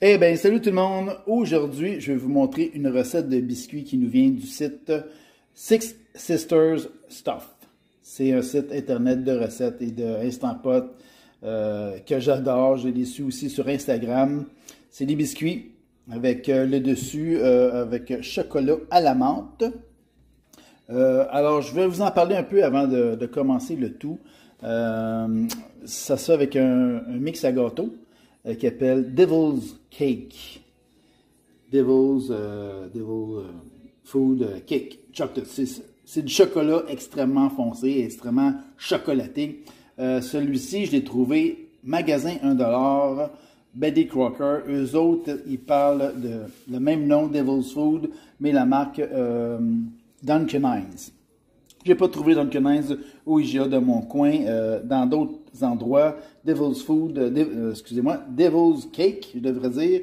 Eh bien, salut tout le monde! Aujourd'hui, je vais vous montrer une recette de biscuits qui nous vient du site Six Sisters Stuff. C'est un site internet de recettes et de Instant Pot que j'adore. Je l'ai su aussi sur Instagram. C'est des biscuits avec le dessus avec chocolat à la menthe. Alors, je vais vous en parler un peu avant de commencer le tout. Ça se fait avec un mix à gâteau qui s'appelle Devil's Cake. Devil Food Cake Chocolate. C'est du chocolat extrêmement foncé, extrêmement chocolaté. Celui-ci, je l'ai trouvé magasin 1$, Betty Crocker. Eux autres, ils parlent de le même nom, Devil's Food, mais la marque Dunkin' Hines. Je n'ai pas trouvé Dunkin' Hines au IGA de mon coin. Dans d'autres endroits, Devil's Food, Devil's Cake, je devrais dire,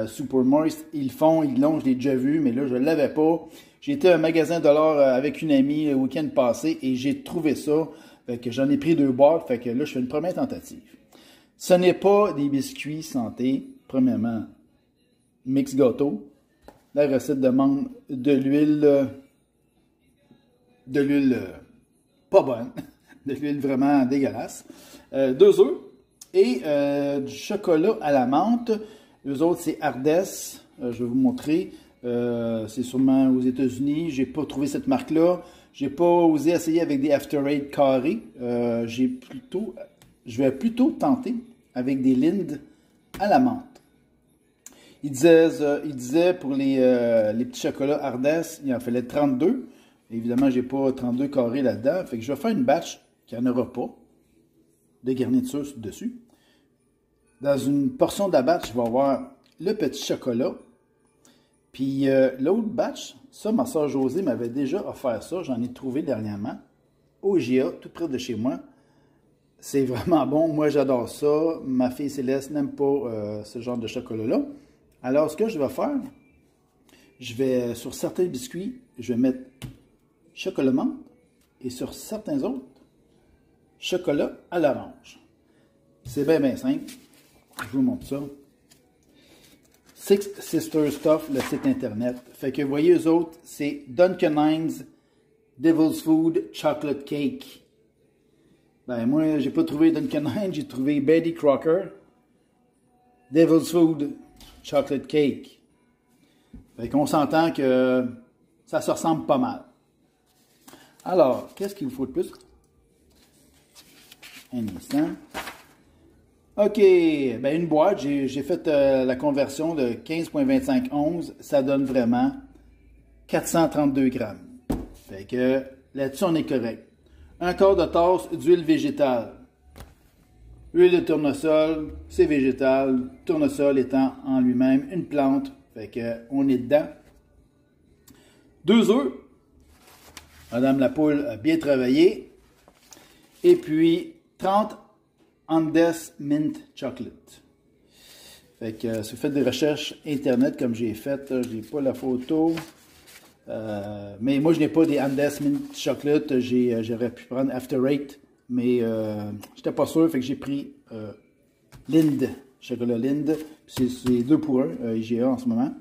Super Moist, ils l'ont, je l'ai déjà vu, mais là, je ne l'avais pas. J'ai été à un magasin dollar avec une amie le week-end passé et j'ai trouvé ça. Fait que j'en ai pris 2 boîtes, fait que là, je fais une première tentative. Ce n'est pas des biscuits santé, premièrement, mix gâteau. La recette demande de l'huile pas bonne, de l'huile vraiment dégueulasse, 2 œufs et du chocolat à la menthe. Eux autres, c'est Ardès, je vais vous montrer, c'est sûrement aux États-Unis. J'ai pas trouvé cette marque-là, j'ai pas osé essayer avec des After Eight carrés. Je vais plutôt tenter avec des Lindt à la menthe. Il disait pour les petits chocolats Ardès, il en fallait 32. Évidemment, j'ai pas 32 carrés là-dedans. Fait que je vais faire une batch qui n'en aura pas de garniture dessus. Dans une portion de la batch, je vais avoir le petit chocolat. Puis l'autre batch, ça, ma soeur Josée m'avait déjà offert ça. J'en ai trouvé dernièrement au IGA, tout près de chez moi. C'est vraiment bon. Moi, j'adore ça. Ma fille Céleste n'aime pas ce genre de chocolat-là. Alors, ce que je vais faire, je vais, sur certains biscuits, je vais mettre chocolat menthe et sur certains autres, chocolat à l'orange. C'est bien simple. Je vous montre ça. Six Sisters Stuff, le site internet. Fait que vous voyez, eux autres, c'est Dunkin' Hines Devil's Food Chocolate Cake. Ben moi, j'ai pas trouvé Dunkin' Hines, j'ai trouvé Betty Crocker Devil's Food Chocolate Cake. Fait qu'on s'entend que ça se ressemble pas mal. Alors, qu'est-ce qu'il vous faut de plus? Un instant. OK, ben une boîte, j'ai fait la conversion de 15,25 onces. Ça donne vraiment 432 grammes. Fait que là-dessus, on est correct. Un quart de tasse d'huile végétale. Huile de tournesol, c'est végétal. Tournesol étant en lui-même une plante. Fait que on est dedans. 2 œufs. Madame la poule a bien travaillé. Et puis 30 Andes Mint Chocolate. Fait que si vous faites des recherches internet comme j'ai fait, je n'ai pas la photo. Mais moi je n'ai pas des Andes Mint Chocolate. J'aurais pu prendre After Eight. Mais j'étais pas sûr. Fait que j'ai pris Lindt. Chocolat Lindt. C'est 2 pour 1 IGA en ce moment.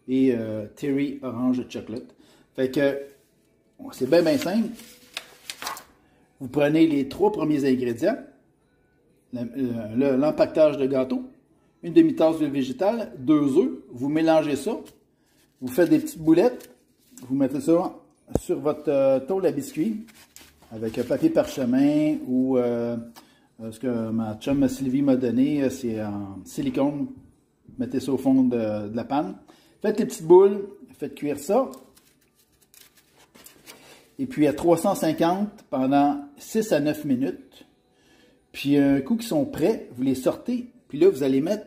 Et Terry Orange Chocolate. Fait que c'est bien simple. Vous prenez les 3 premiers ingrédients. L'empaquetage de gâteau. Une demi-tasse d'huile végétale. 2 œufs. Vous mélangez ça. Vous faites des petites boulettes. Vous mettez ça sur votre tôle à biscuits. Avec un papier parchemin ou ce que ma chum Sylvie m'a donné. C'est en silicone. Mettez ça au fond de la panne. Faites les petites boules. Faites cuire ça. Et puis à 350 pendant 6 à 9 minutes. Puis un coup qu'ils sont prêts, vous les sortez. Puis là, vous allez mettre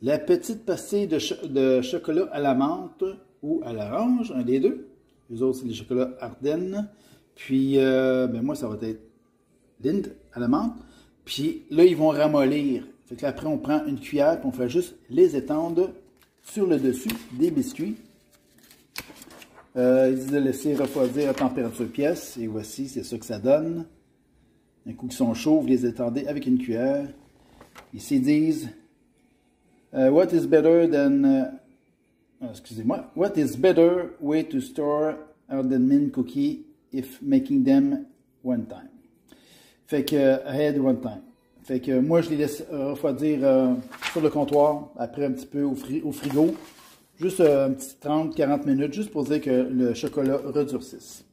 la petite pastille de chocolat à la menthe ou à l'orange, un des deux. Les autres, c'est les chocolats Ardennes. Puis, ben moi, ça va être Lindt à la menthe. Puis là, ils vont ramollir. Fait que là, après, on prend une cuillère et on fait juste les étendre sur le dessus des biscuits. Ils disent de laisser refroidir à température pièce. Et voici, c'est ça que ça donne. Un coup qu'ils sont chauds, vous les étendez avec une cuillère. Ici, ils disent What is better than... excusez-moi. What is better way to store Alden Mint cookie if making them one time? Fait que, ahead one time. Fait que moi, je les laisse refroidir sur le comptoir, après un petit peu au frigo. Juste un petit 30-40 minutes, juste pour dire que le chocolat redurcisse.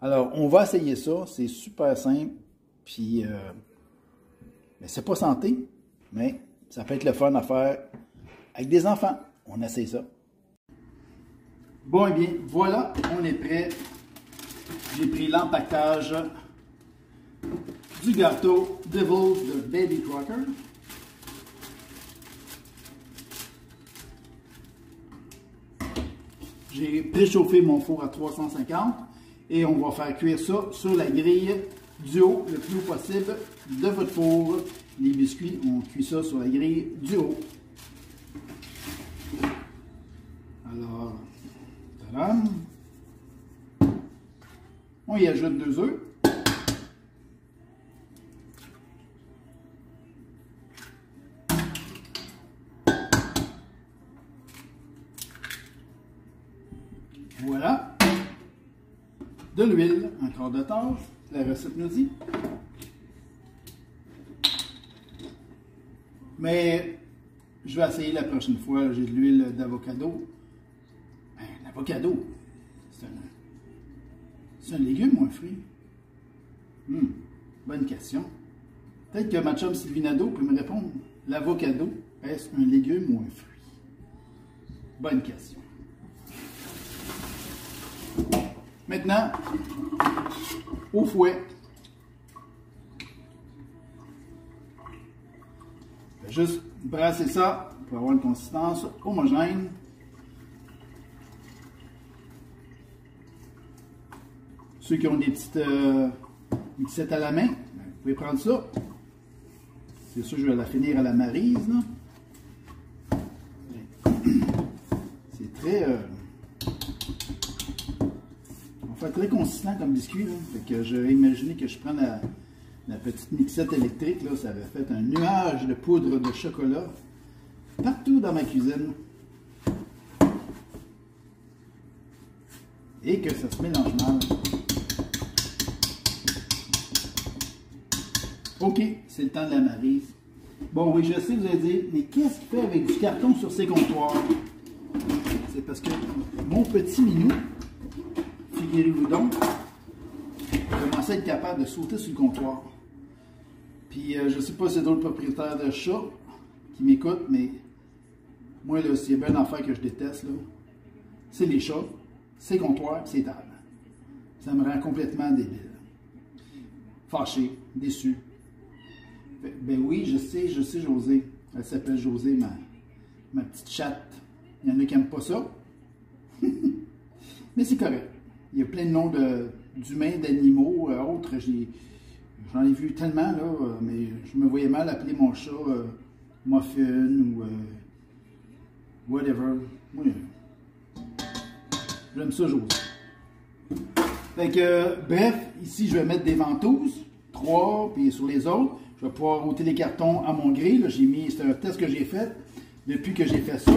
Alors, on va essayer ça. C'est super simple. Puis, c'est pas santé, mais ça peut être le fun à faire avec des enfants. On essaye ça. Bon, et bien, voilà, on est prêt. J'ai pris l'empaquetage du gâteau Devil de Baby Crocker. J'ai préchauffé mon four à 350 et on va faire cuire ça sur la grille du haut, le plus haut possible de votre four. Les biscuits, on cuit ça sur la grille du haut. Alors, tadam. On y ajoute 2 œufs. Voilà. De l'huile, un quart de tasse, la recette nous dit. Mais je vais essayer la prochaine fois. J'ai de l'huile d'avocado. Ben, l'avocado, c'est un légume ou un fruit? Bonne question. Peut-être que ma chum Sylvinado peut me répondre. L'avocado, est-ce un légume ou un fruit? Bonne question. Maintenant, au fouet. Je vais juste brasser ça pour avoir une consistance homogène. Ceux qui ont des petites mixettes à la main, vous pouvez prendre ça. C'est sûr, je vais la finir à la maryse. C'est très... très consistant comme biscuit. Là. Fait que j'ai imaginé que je prenne la petite mixette électrique. Là, ça avait fait un nuage de poudre de chocolat partout dans ma cuisine. Et que ça se mélange mal. OK, c'est le temps de la maryse. Bon, oui, je sais, vous allez dire, mais qu'est-ce qu'il fait avec du carton sur ses comptoirs? C'est parce que mon petit minou, figurez-vous donc, commençait à être capable de sauter sur le comptoir. Puis, je ne sais pas si c'est d'autres propriétaires de chats qui m'écoutent, mais moi, là, s'il y a bien une affaire que je déteste, c'est les chats, c'est comptoirs, c'est les tables. Ça me rend complètement débile. Fâché, déçu. Ben oui, je sais, José. Elle s'appelle José, ma petite chatte. Il y en a qui n'aiment pas ça. Mais c'est correct. Il y a plein de noms d'humains, d'animaux, autres. J'en ai vu tellement, là, mais je me voyais mal appeler mon chat Muffin ou whatever. Oui. J'aime ça, José. Fait que, bref, ici, je vais mettre des ventouses, 3, puis sur les autres. Je vais pouvoir ôter les cartons à mon grille. C'est un test que j'ai fait. Depuis que j'ai fait ça,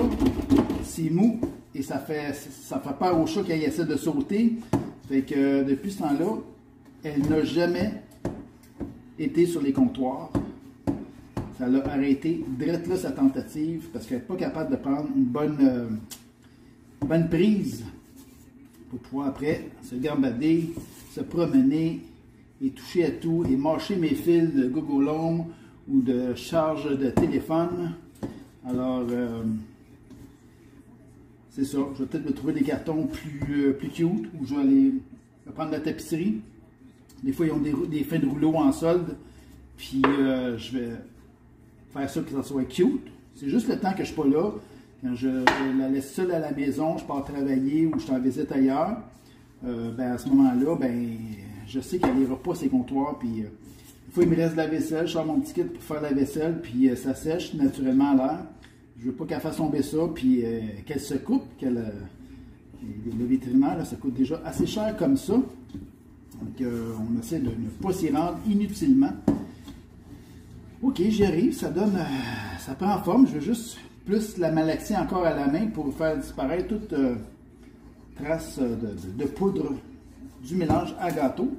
c'est mou et ça fait peur au chat quand il essaie de sauter. Fait que depuis ce temps-là, elle n'a jamais été sur les comptoirs. Ça l'a arrêté direct là sa tentative parce qu'elle n'est pas capable de prendre une bonne prise pour pouvoir après se gambader, se promener et toucher à tout et mâcher mes fils de Google Home ou de charge de téléphone. Alors, c'est ça. Je vais peut-être me trouver des cartons plus cute ou je vais aller prendre la tapisserie. Des fois, ils ont des fins de rouleau en solde. Puis, je vais faire ça que ça soit cute. C'est juste le temps que je ne suis pas là. Quand je la laisse seule à la maison, je pars travailler ou je suis en visite ailleurs, ben à ce moment-là, ben je sais qu'elle n'ira pas ses comptoirs. Puis, des fois, il me reste de la vaisselle. Je sors mon petit kit pour faire la vaisselle. Puis, ça sèche naturellement à l'air. Je ne veux pas qu'elle fasse tomber ça. Puis, qu'elle se coupe. Le vétérinaire, là, ça coûte déjà assez cher comme ça. Donc, on essaie de ne pas s'y rendre inutilement. OK, j'y arrive. Ça donne... ça prend en forme. Je vais juste plus la malaxer encore à la main pour faire disparaître toute trace de poudre du mélange à gâteau.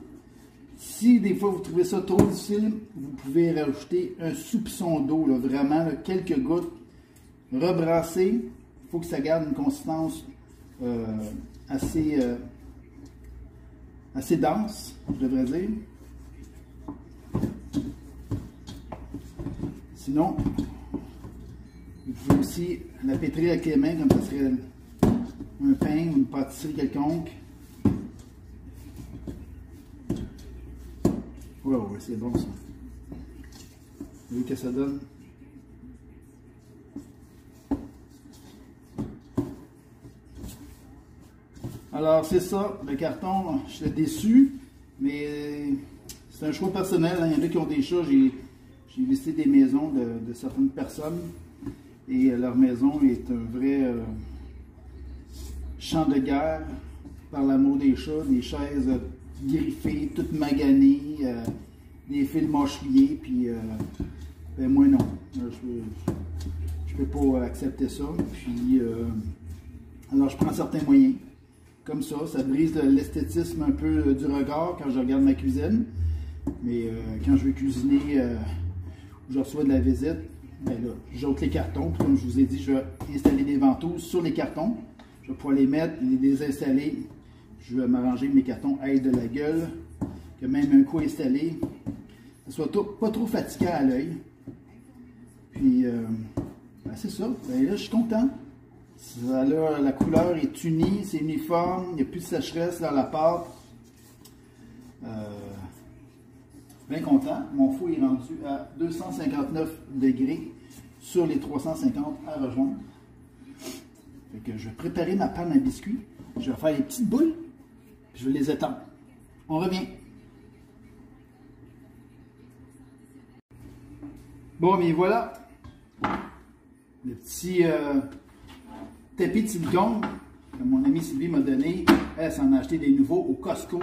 Si des fois vous trouvez ça trop difficile, vous pouvez rajouter un soupçon d'eau, vraiment là, quelques gouttes, rebrasser. Il faut que ça garde une consistance assez dense, je devrais dire. Sinon, vous pouvez aussi la pétrir avec les mains, comme ça serait un pain ou une pâtisserie quelconque. Ouais, c'est bon ça. Vous voyez que ça donne? Alors, c'est ça, le carton, je suis déçu, mais c'est un choix personnel. Il y en a qui ont des chats, j'ai visité des maisons de certaines personnes et leur maison est un vrai champ de guerre par l'amour des chats, des chaises griffées, toutes maganées, des fils mâchouillés, puis ben moi non, je peux pas accepter ça. Puis alors je prends certains moyens, comme ça brise l'esthétisme un peu du regard quand je regarde ma cuisine, mais quand je veux cuisiner, je reçois de la visite, ben là, j'ôte les cartons, puis comme je vous ai dit, je vais installer des ventouses sur les cartons, je vais pouvoir les mettre, les désinstaller. Je vais m'arranger que mes cartons aillent de la gueule, que même un coup installé, ne soit pas trop fatigant à l'œil. Puis, ben c'est ça. Ben là, je suis content. Ça, là, la couleur est unie, c'est uniforme, il n'y a plus de sécheresse dans la pâte. Bien content. Mon four est rendu à 259 degrés sur les 350 à rejoindre. Fait que je vais préparer ma panne à biscuits. Je vais faire les petites boules. Je vais les étendre. On revient. Bon, mais voilà. Le petit tapis de silicone que mon amie Sylvie m'a donné. Elle s'en a acheté des nouveaux au Costco.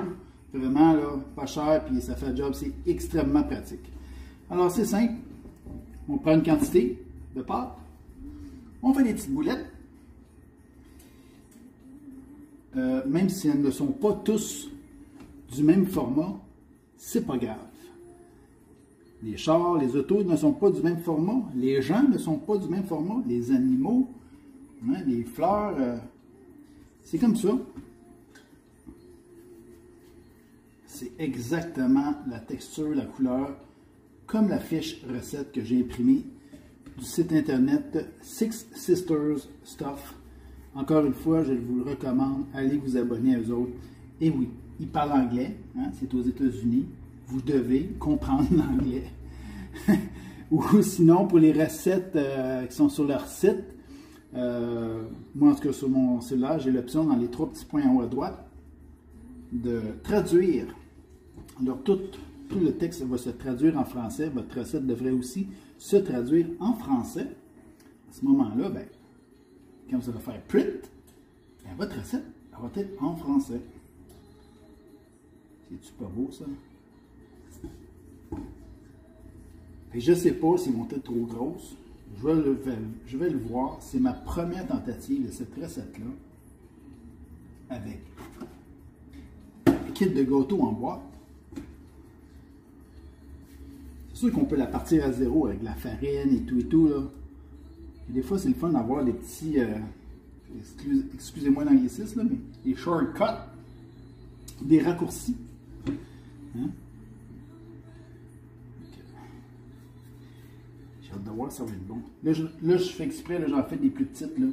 Vraiment, là, pas cher, puis ça fait le job. C'est extrêmement pratique. Alors, c'est simple. On prend une quantité de pâte. On fait des petites boulettes. Même si elles ne sont pas tous du même format, c'est pas grave. Les chars, les autos ne sont pas du même format, les gens ne sont pas du même format, les animaux, hein, les fleurs, c'est comme ça. C'est exactement la texture, la couleur, comme la fiche recette que j'ai imprimée du site internet Six Sisters Stuff. Encore une fois, je vous le recommande, allez vous abonner à eux autres. Et oui, ils parlent anglais, hein, c'est aux États-Unis. Vous devez comprendre l'anglais. Ou sinon, pour les recettes qui sont sur leur site, moi en tout cas sur mon cellulaire, j'ai l'option dans les 3 petits points en haut à droite de traduire. Alors tout le texte va se traduire en français. Votre recette devrait aussi se traduire en français. À ce moment-là, ben, quand vous allez faire print, ben, votre recette va être en français. C'est-tu pas beau, ça? Et je ne sais pas s'ils vont être trop grosses. Je vais le voir. C'est ma première tentative de cette recette-là avec un kit de gâteau en boîte. C'est sûr qu'on peut la partir à zéro avec la farine et tout, là. Et des fois, c'est le fun d'avoir des petits, excusez-moi l'anglicisme, mais des shortcuts, des raccourcis. Hein? J'ai hâte de voir si ça va être bon. Là, je fais exprès, j'en fais des plus petites, là,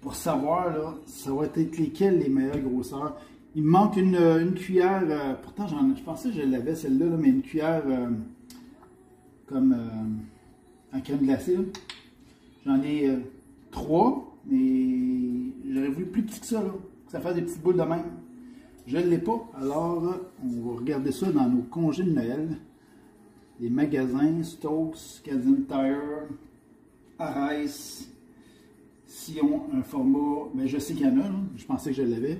pour savoir, là, ça va être lesquelles les meilleures grosseurs. Il me manque une cuillère, pourtant, je pensais que je l'avais celle-là, mais une cuillère comme en crème glacée. J'en ai 3, mais j'aurais voulu plus petit que ça, là, que ça fasse des petites boules de même. Je ne l'ai pas, alors on va regarder ça dans nos congés de Noël. Les magasins, Stokes, Canadian Tire, Arès, s'ils ont un format, mais je sais qu'il y en a, là, je pensais que je l'avais,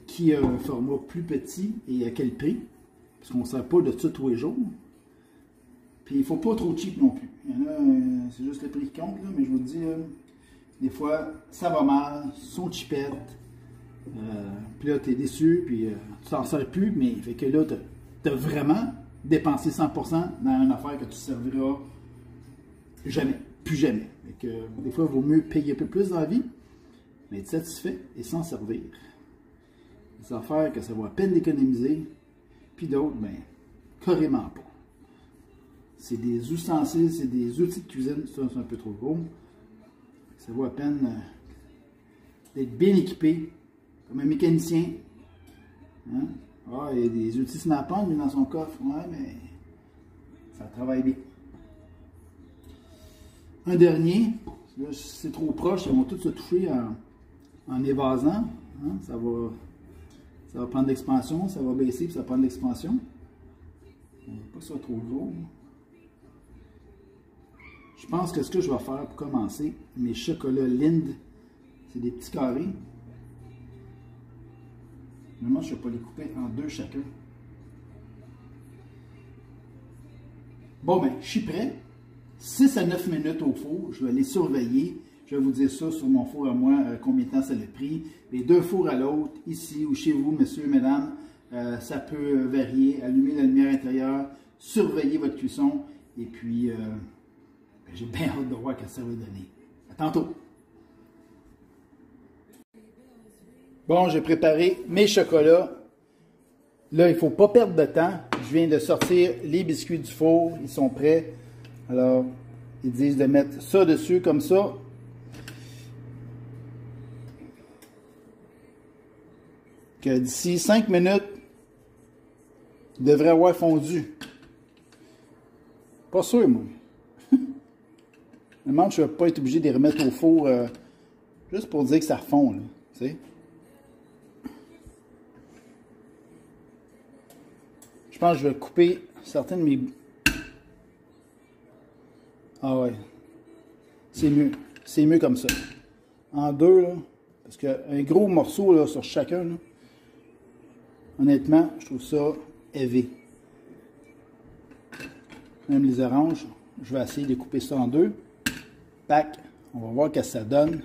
qui a un format plus petit et à quel prix, parce qu'on ne sert pas de ça tous les jours. Puis il ne faut pas trop cheap non plus. Il y en a, c'est juste le prix qui compte, là, mais je vous dis, là, des fois, ça va mal, sont cheapettes. Puis là, tu es déçu, puis tu t'en sers plus, mais fait que là, tu as vraiment dépensé 100% dans une affaire que tu ne serviras jamais, plus jamais. Fait que, des fois, il vaut mieux payer un peu plus dans la vie, mais être satisfait et s'en servir. Des affaires que ça vaut à peine d'économiser, puis d'autres, ben, carrément pas. C'est des ustensiles, c'est des outils de cuisine, ça c'est un peu trop gros. Ça vaut à peine d'être bien équipé, comme un mécanicien. Hein? Ah, il y a des outils Snap-on dans son coffre, ouais, mais ça travaille bien. Un dernier, là, si c'est trop proche, ils vont tous se toucher en évasant. Hein? Ça va prendre de l'expansion, ça va baisser, puis ça va prendre de l'expansion. Pas ça trop gros. Je pense que ce que je vais faire pour commencer, mes chocolats Lindt, c'est des petits carrés. Normalement, je ne vais pas les couper en deux chacun. Bon, ben, je suis prêt. 6 à 9 minutes au four. Je vais les surveiller. Je vais vous dire ça sur mon four à moi, combien de temps ça l'a pris. Les deux fours à l'autre, ici ou chez vous, messieurs, mesdames, ça peut varier. Allumez la lumière intérieure, surveillez votre cuisson. Et puis, j'ai bien hâte de voir ce que ça va donner. À tantôt! Bon, j'ai préparé mes chocolats. Là, il ne faut pas perdre de temps. Je viens de sortir les biscuits du four. Ils sont prêts. Alors, ils disent de mettre ça dessus comme ça. Que d'ici 5 minutes, il devrait avoir fondu. Pas sûr, moi. Je me demande si je ne vais pas être obligé de les remettre au four juste pour dire que ça fond, là. Tu sais? Je pense que je vais couper certaines de mes... Ah ouais. C'est mieux. C'est mieux comme ça. En deux, là. Parce qu'un gros morceau là, sur chacun, là, honnêtement, je trouve ça élevé. Même les oranges, je vais essayer de couper ça en deux. Pac, on va voir ce que ça donne.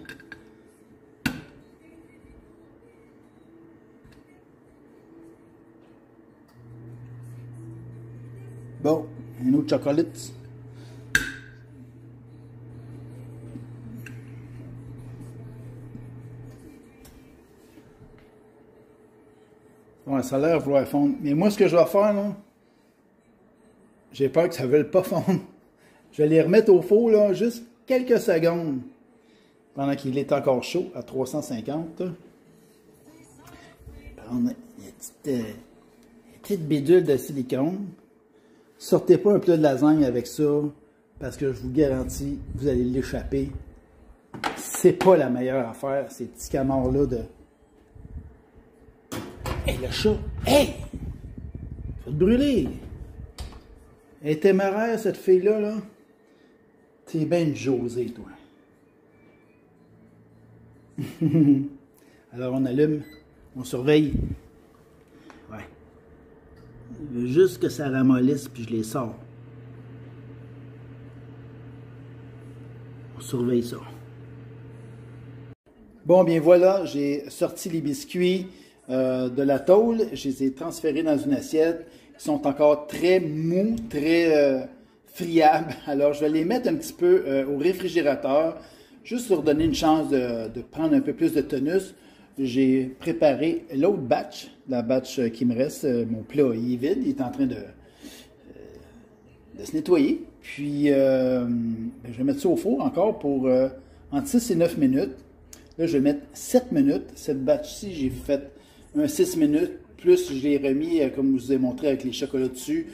Bon, un autre chocolat. Ouais, ça a l'air de vouloir fondre. Mais moi, ce que je vais faire, là, j'ai peur que ça ne veuille pas fondre. Je vais les remettre au four, là, juste quelques secondes. Pendant qu'il est encore chaud, à 350. Prendre une petite bidule de silicone. Sortez pas un plat de lasagne avec ça, parce que je vous garantis, vous allez l'échapper. C'est pas la meilleure affaire, ces petits camards-là de... Hey, le chat! Hey! Faut te brûler! Elle est téméraire, cette fille-là, là. T'es bien José, toi. Alors, on allume, on surveille. Ouais. Je veux juste que ça ramollisse, puis je les sors. On surveille ça. Bon, bien voilà, j'ai sorti les biscuits de la tôle. Je les ai transférés dans une assiette. Ils sont encore très mous, très friables. Alors, je vais les mettre un petit peu au réfrigérateur, juste pour donner une chance de prendre un peu plus de tonus. J'ai préparé l'autre batch, la batch qui me reste. Mon plat il est vide, il est en train de se nettoyer. Puis, je vais mettre ça au four encore pour entre 6 et 9 minutes. Là, je vais mettre 7 minutes. Cette batch-ci, j'ai fait un 6 minutes. Plus, je l'ai remis, comme je vous ai montré avec les chocolats dessus,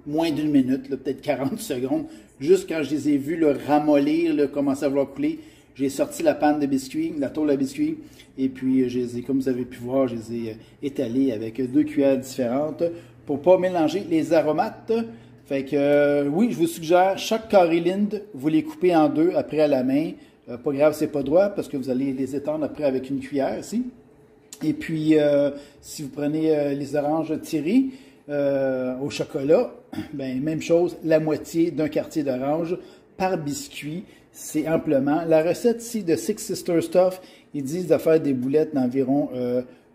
moins d'une minute, peut-être 40 secondes. Juste quand je les ai vus là, ramollir, là, commencer à vouloir couler, j'ai sorti la panne de biscuits, la tôle à biscuits, et puis, je les ai, comme vous avez pu voir, je les ai étalés avec 2 cuillères différentes pour ne pas mélanger les aromates. Fait que, oui, je vous suggère, chaque carré Lindt, vous les coupez en deux après à la main. Pas grave, c'est pas droit, parce que vous allez les étendre après avec une cuillère ici. Et puis, si vous prenez les oranges tirées, au chocolat, ben, même chose, la moitié d'un quartier d'orange par biscuit, c'est amplement. La recette ici de Six Sister Stuff, ils disent de faire des boulettes d'environ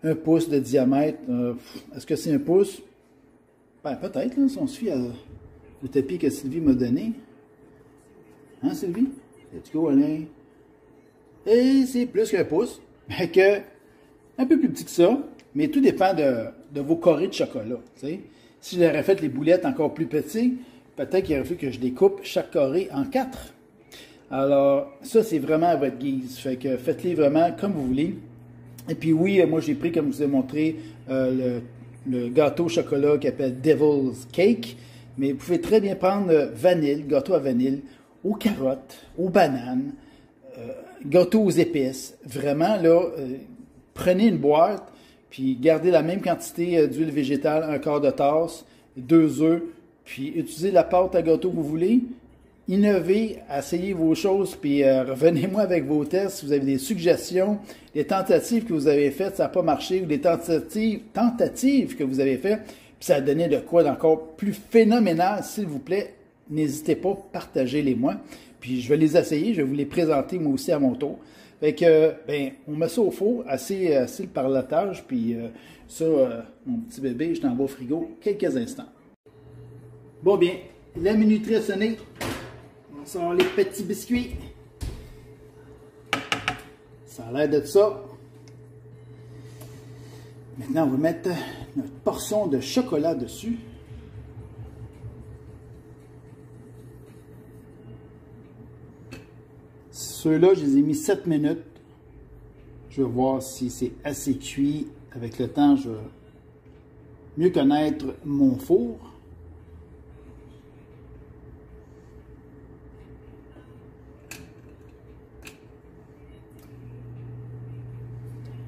1 pouce de diamètre. Est-ce que c'est 1 pouce? Ben, peut-être, là, si on se fie au tapis que Sylvie m'a donné. Hein, Sylvie? Let's go, Alain. Et c'est plus qu'1 pouce. Que, un peu plus petit que ça, mais tout dépend de vos carrés de chocolat. T'sais. Si j'aurais fait les boulettes encore plus petites, peut-être qu'il aurait fallu que je découpe chaque carré en 4. Alors, ça, c'est vraiment à votre guise. Fait que faites-les vraiment comme vous voulez. Et puis oui, moi, j'ai pris, comme je vous ai montré, le gâteau au chocolat qui s'appelle Devil's Cake. Mais vous pouvez très bien prendre vanille, gâteau à vanille, aux carottes, aux bananes, gâteau aux épices. Vraiment, là, prenez une boîte, puis gardez la même quantité d'huile végétale, 1/4 de tasse, 2 œufs, puis utilisez la pâte à gâteau que vous voulez. Innovez, essayez vos choses, puis revenez-moi avec vos tests si vous avez des suggestions, des tentatives que vous avez faites, ça n'a pas marché, ou des tentatives que vous avez faites, puis ça a donné de quoi d'encore plus phénoménal, s'il vous plaît. N'hésitez pas, partagez-les moi. Puis je vais les essayer, je vais vous les présenter moi aussi à mon tour. Fait que, ben, on met ça au four, assez le parlotage, puis ça, mon petit bébé, je t'envoie au frigo quelques instants. Bon bien, la minuterie a sonné. On sort les petits biscuits. Ça a l'air de ça. Maintenant, on va mettre notre portion de chocolat dessus. Ceux-là, je les ai mis 7 minutes. Je vais voir si c'est assez cuit. Avec le temps, je vais mieux connaître mon four.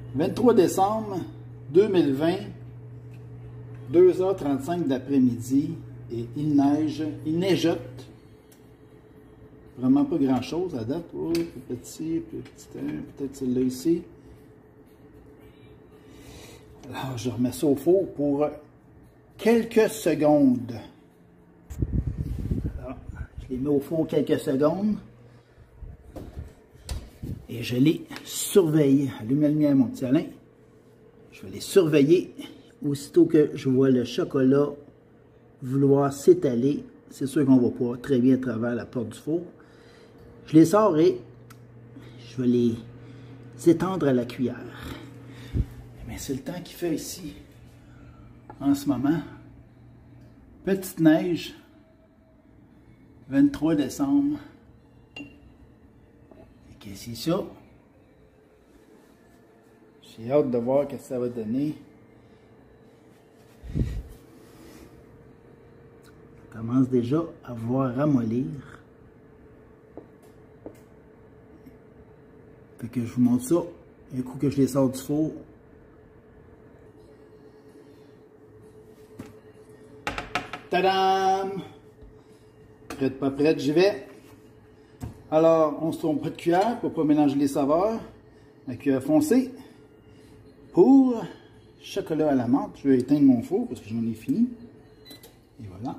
« 23 décembre 2020, 2h35 d'après-midi, et il neige, il neigeote. Vraiment pas grand-chose à date. Oh, plus petit, peut-être celui-là ici. Alors, je remets ça au four pour quelques secondes. Alors, je les mets au four quelques secondes. Et je les surveille. Allume la lumière, mon petit Alain. Je vais les surveiller. Aussitôt que je vois le chocolat vouloir s'étaler, c'est sûr qu'on va pouvoir très bien à travers la porte du four. Je les sors et je vais les étendre à la cuillère. Mais c'est le temps qu'il fait ici, en ce moment. Petite neige, 23 décembre. Qu'est-ce que c'est ça? J'ai hâte de voir ce que ça va donner. Ça commence déjà à voir ramollir. Fait que je vous montre ça un coup que je les sors du four. Tadam! Prête, pas prête, j'y vais. Alors, on se trompe pas de cuillère pour ne pas mélanger les saveurs. La cuillère foncée pour chocolat à la menthe. Je vais éteindre mon four parce que j'en ai fini. Et voilà.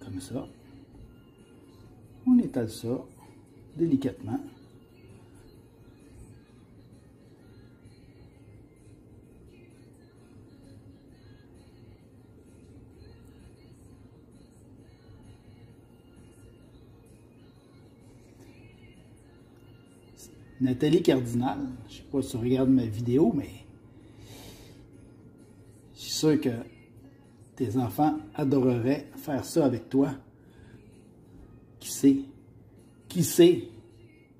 Comme ça. On étale ça délicatement. Nathalie Cardinal, je ne sais pas si tu regardes ma vidéo, mais je suis sûr que tes enfants adoreraient faire ça avec toi. Qui sait? Qui sait?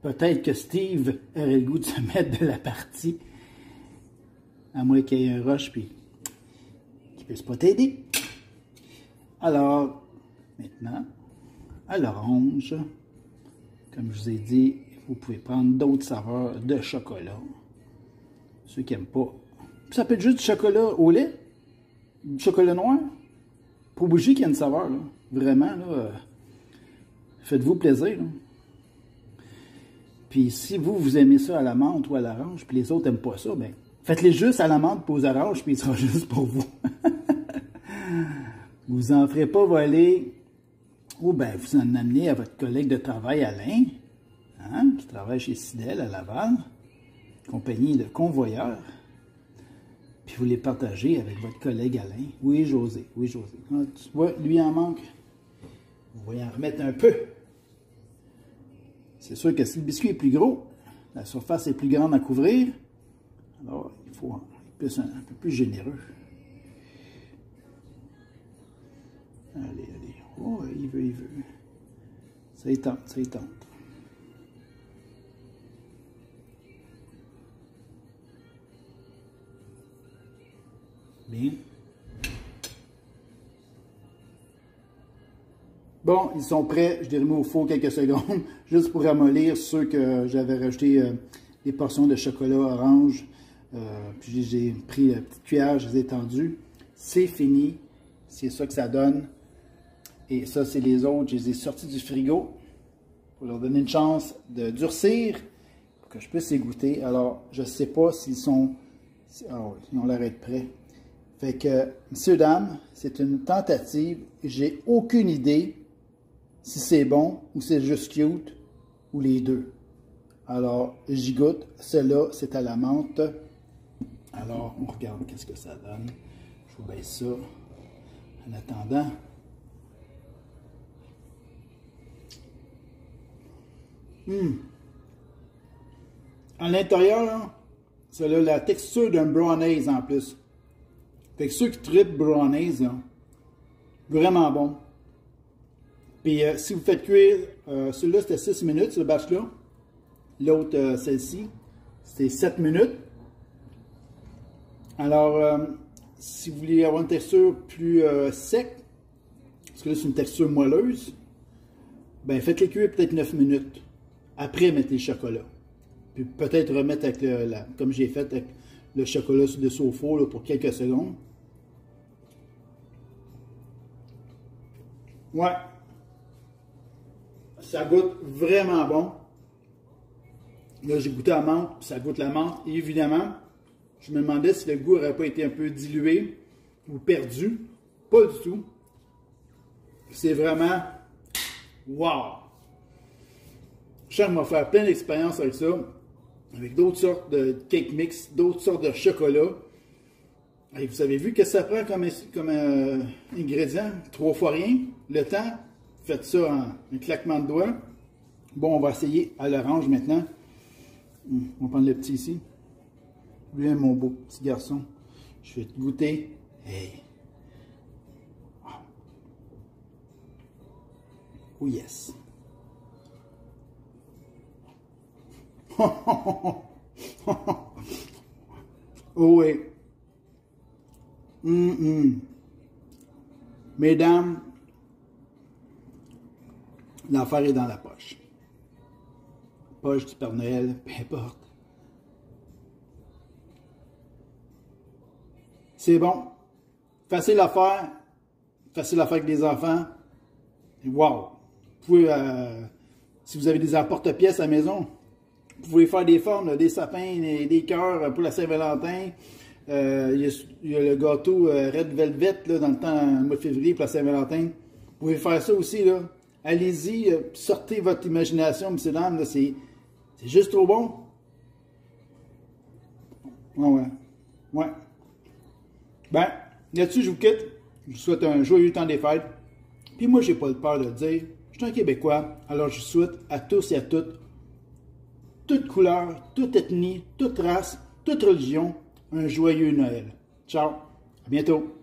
Peut-être que Steve aurait le goût de se mettre de la partie. À moins qu'il y ait un rush puis qu'il ne puisse pas t'aider. Alors, maintenant, à l'orange, comme je vous ai dit, vous pouvez prendre d'autres saveurs de chocolat. Ceux qui n'aiment pas. Puis ça peut être juste du chocolat au lait, du chocolat noir. Pas obligé qu'il y ait une saveur, là. Vraiment, là. Faites-vous plaisir, là. Puis si vous aimez ça à la menthe ou à l'orange, puis les autres n'aiment pas ça, bien, Faites-les juste à la menthe pour aux oranges, puis il sera juste pour vous. Vous en ferez pas voler, ou bien vous en amenez à votre collègue de travail Alain, hein, qui travaille chez Sidel à Laval, compagnie de convoyeurs, puis vous les partagez avec votre collègue Alain. Oui, José, oui, José. Ah, tu vois, lui en manque. Vous voyez en remettre un peu. C'est sûr que si le biscuit est plus gros, la surface est plus grande à couvrir, alors il faut un peu plus généreux. Allez, allez. Oh, il veut, il veut. Ça y tente, ça y tente. Bien. Bon, ils sont prêts. Je les remets au four quelques secondes, juste pour ramollir ceux que j'avais rajouté des portions de chocolat orange. Puis j'ai pris la petite cuillère, je les ai tendues. C'est fini. C'est ça que ça donne. Et ça, c'est les autres. Je les ai sortis du frigo pour leur donner une chance de durcir pour que je puisse les goûter. Alors, je ne sais pas s'ils sont... Oh, ils ont l'air d'être prêts. Fait que, messieurs, dames, c'est une tentative. J'ai aucune idée si c'est bon ou c'est juste cute ou les deux. Alors, j'y goûte. Celui-là, c'est à la menthe. Alors, on regarde qu'est-ce que ça donne. Je vous baisse ça en attendant. À l'intérieur, ça a la texture d'un brownies en plus. Fait que ceux qui trippent brownies, là, vraiment bon. Puis si vous faites cuire, celui-là c'était 6 minutes, ce batch-là. L'autre, celle-ci, c'était 7 minutes. Alors, si vous voulez avoir une texture plus sec, parce que là c'est une texture moelleuse, ben faites-les cuire peut-être 9 minutes. Après, mettez le chocolat. Puis peut-être remettre avec comme j'ai fait avec le chocolat dessus au four là, pour quelques secondes. Ouais. Ça goûte vraiment bon. Là, j'ai goûté à la menthe, puis ça goûte la menthe. Et évidemment, je me demandais si le goût n'aurait pas été un peu dilué ou perdu. Pas du tout. C'est vraiment... Wow! Je sens que je vais faire plein d'expériences avec ça. Avec d'autres sortes de cake mix, d'autres sortes de chocolat. Et vous avez vu ce que ça prend comme ingrédient? 3 fois rien. Le temps, faites ça en un claquement de doigts. Bon, on va essayer à l'orange maintenant. On va prendre le petit ici. Lui, mon beau petit garçon. Je vais te goûter. Hey! Oh yes! Oh oui! Mesdames, l'affaire est dans la poche. Poche du Père Noël, peu importe. C'est bon. Facile à faire. Facile à faire avec des enfants. Et wow! Vous pouvez, si vous avez des emporte-pièces à la maison, vous pouvez faire des formes, là, des sapins, des cœurs pour la Saint-Valentin. Il y a le gâteau Red Velvet là, dans le temps, le mois de février pour la Saint-Valentin. Vous pouvez faire ça aussi. Là. Allez-y, sortez votre imagination, messieurs dames. C'est juste trop bon. Ouais. Ouais. Ben, là-dessus, je vous quitte. Je vous souhaite un joyeux temps des fêtes. Puis moi, j'ai pas le peur de le dire. Je suis un Québécois. Alors, je souhaite à tous et à toutes, toute couleur, toute ethnie, toute race, toute religion, un joyeux Noël. Ciao. À bientôt.